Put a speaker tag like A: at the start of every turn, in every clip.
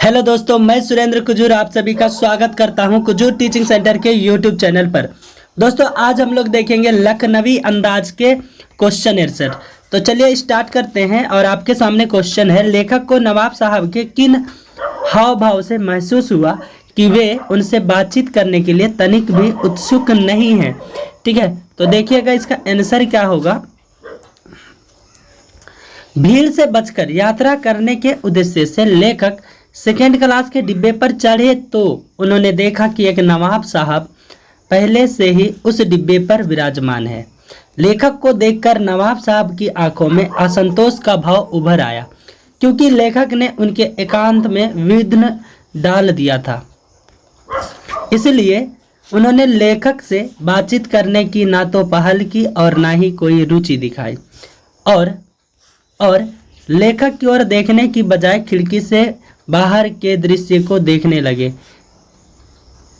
A: Hello दोस्तों, मैं सुरेंद्र कुजूर आप सभी का स्वागत करता हूं कुजूर टीचिंग सेंटर के यूट्यूब चैनल पर। दोस्तों आज हम लोग देखेंगे लखनवी अंदाज के क्वेश्चन आंसर। तो चलिए स्टार्ट करते हैं। और आपके सामने क्वेश्चन है, लेखक को नवाब साहब के किन हाव भाव से महसूस हुआ कि वे उनसे बातचीत करने के लिए तनिक भी उत्सुक नहीं है। ठीक है, तो देखिएगा इसका आंसर क्या होगा। भीड़ से बचकर यात्रा करने के उद्देश्य से लेखक सेकेंड क्लास के डिब्बे पर चढ़े तो उन्होंने देखा कि एक नवाब साहब पहले से ही उस डिब्बे पर विराजमान है। लेखक को देखकर नवाब साहब की आंखों में असंतोष का भाव उभर आया, क्योंकि लेखक ने उनके एकांत में विघ्न डाल दिया था। इसलिए उन्होंने लेखक से बातचीत करने की ना तो पहल की और ना ही कोई रुचि दिखाई, और लेखक की ओर देखने की बजाय खिड़की से बाहर के दृश्य को देखने लगे।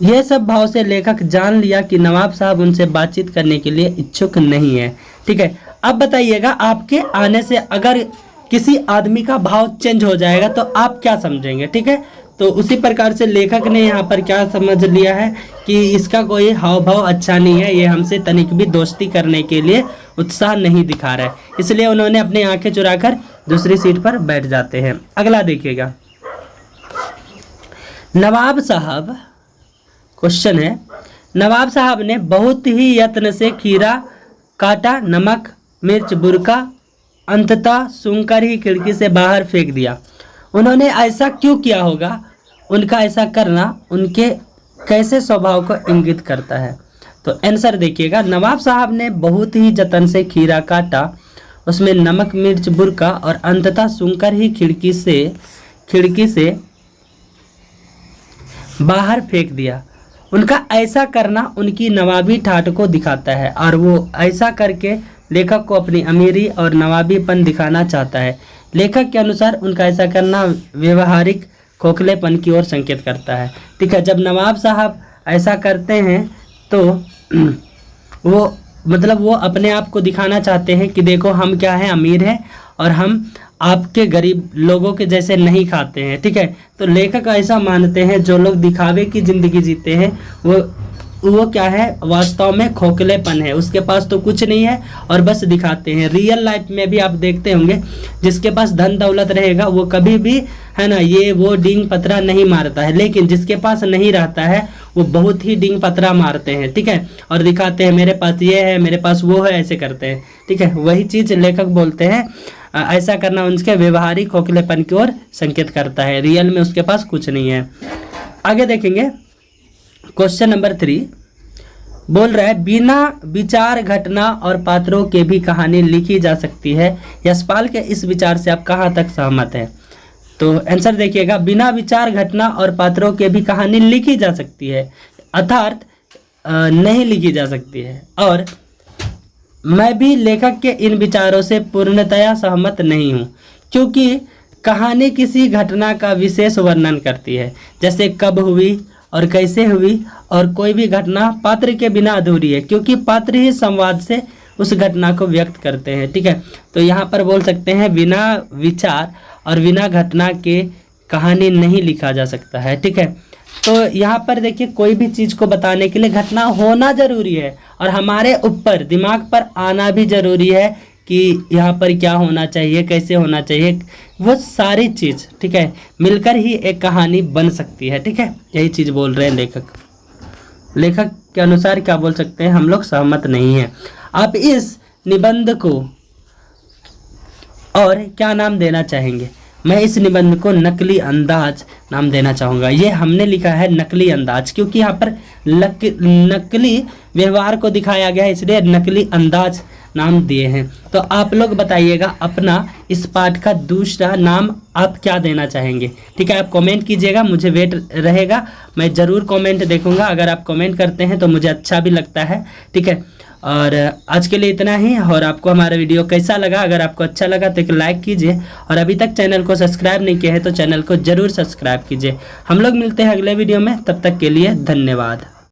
A: यह सब भाव से लेखक जान लिया कि नवाब साहब उनसे बातचीत करने के लिए इच्छुक नहीं है। ठीक है, अब बताइएगा आपके आने से अगर किसी आदमी का भाव चेंज हो जाएगा तो आप क्या समझेंगे। ठीक है, तो उसी प्रकार से लेखक ने यहाँ पर क्या समझ लिया है कि इसका कोई हाव भाव अच्छा नहीं है, ये हमसे तनिक भी दोस्ती करने के लिए उत्साह नहीं दिखा रहा है, इसलिए उन्होंने अपनी आंखें चुराकर दूसरी सीट पर बैठ जाते हैं। अगला देखिएगा, नवाब साहब, क्वेश्चन है, नवाब साहब ने बहुत ही यत्न से खीरा काटा, नमक मिर्च बुरका, अंततः सूंघकर ही खिड़की से बाहर फेंक दिया। उन्होंने ऐसा क्यों किया होगा? उनका ऐसा करना उनके कैसे स्वभाव को इंगित करता है? तो आंसर देखिएगा, नवाब साहब ने बहुत ही जतन से खीरा काटा, उसमें नमक मिर्च बुरका और अंततः सूंघकर ही खिड़की से बाहर फेंक दिया। उनका ऐसा करना उनकी नवाबी ठाठ को दिखाता है, और वो ऐसा करके लेखक को अपनी अमीरी और नवाबीपन दिखाना चाहता है। लेखक के अनुसार उनका ऐसा करना व्यवहारिक खोखलेपन की ओर संकेत करता है। ठीक है, जब नवाब साहब ऐसा करते हैं तो वो अपने आप को दिखाना चाहते हैं कि देखो हम क्या है, अमीर हैं और हम आपके गरीब लोगों के जैसे नहीं खाते हैं। ठीक है, तो लेखक ऐसा मानते हैं जो लोग दिखावे की जिंदगी जीते हैं वो क्या है, वास्तव में खोखलेपन है, उसके पास तो कुछ नहीं है और बस दिखाते हैं। रियल लाइफ में भी आप देखते होंगे, जिसके पास धन दौलत रहेगा वो कभी भी है ना ये वो डींग पतरा नहीं मारता है, लेकिन जिसके पास नहीं रहता है वो बहुत ही डींग पतरा मारते हैं। ठीक है, और दिखाते हैं मेरे पास ये है, मेरे पास वो है, ऐसे करते हैं। ठीक है, वही चीज लेखक बोलते हैं, ऐसा करना उनके व्यवहारिक खोखलेपन की ओर संकेत करता है, रियल में उसके पास कुछ नहीं है। आगे देखेंगे, क्वेश्चन नंबर 3 बोल रहा है, बिना विचार घटना और पात्रों के भी कहानी लिखी जा सकती है। यशपाल के इस विचार से आप कहाँ तक सहमत हैं? तो आंसर देखिएगा, बिना विचार घटना और पात्रों के भी कहानी लिखी जा सकती है, अर्थात नहीं लिखी जा सकती है। और मैं भी लेखक के इन विचारों से पूर्णतया सहमत नहीं हूँ, क्योंकि कहानी किसी घटना का विशेष वर्णन करती है, जैसे कब हुई और कैसे हुई, और कोई भी घटना पात्र के बिना अधूरी है, क्योंकि पात्र ही संवाद से उस घटना को व्यक्त करते हैं। ठीक है, तो यहाँ पर बोल सकते हैं बिना विचार और बिना घटना के कहानी नहीं लिखा जा सकता है। ठीक है, तो यहाँ पर देखिए, कोई भी चीज़ को बताने के लिए घटना होना जरूरी है और हमारे ऊपर दिमाग पर आना भी जरूरी है कि यहाँ पर क्या होना चाहिए, कैसे होना चाहिए, वो सारी चीज़ ठीक है मिलकर ही एक कहानी बन सकती है। ठीक है, यही चीज़ बोल रहे हैं लेखक के अनुसार क्या बोल सकते हैं, हम लोग सहमत नहीं हैं। आप इस निबंध को और क्या नाम देना चाहेंगे? मैं इस निबंध को नकली अंदाज नाम देना चाहूँगा। ये हमने लिखा है नकली अंदाज, क्योंकि यहाँ पर नकली व्यवहार को दिखाया गया है, इसलिए नकली अंदाज नाम दिए हैं। तो आप लोग बताइएगा अपना इस पाठ का दूसरा नाम आप क्या देना चाहेंगे। ठीक है, आप कमेंट कीजिएगा, मुझे वेट रहेगा, मैं ज़रूर कमेंट देखूंगा। अगर आप कमेंट करते हैं तो मुझे अच्छा भी लगता है। ठीक है, और आज के लिए इतना ही। और आपको हमारा वीडियो कैसा लगा? अगर आपको अच्छा लगा तो एक लाइक कीजिए, और अभी तक चैनल को सब्सक्राइब नहीं किया है तो चैनल को ज़रूर सब्सक्राइब कीजिए। हम लोग मिलते हैं अगले वीडियो में, तब तक के लिए धन्यवाद।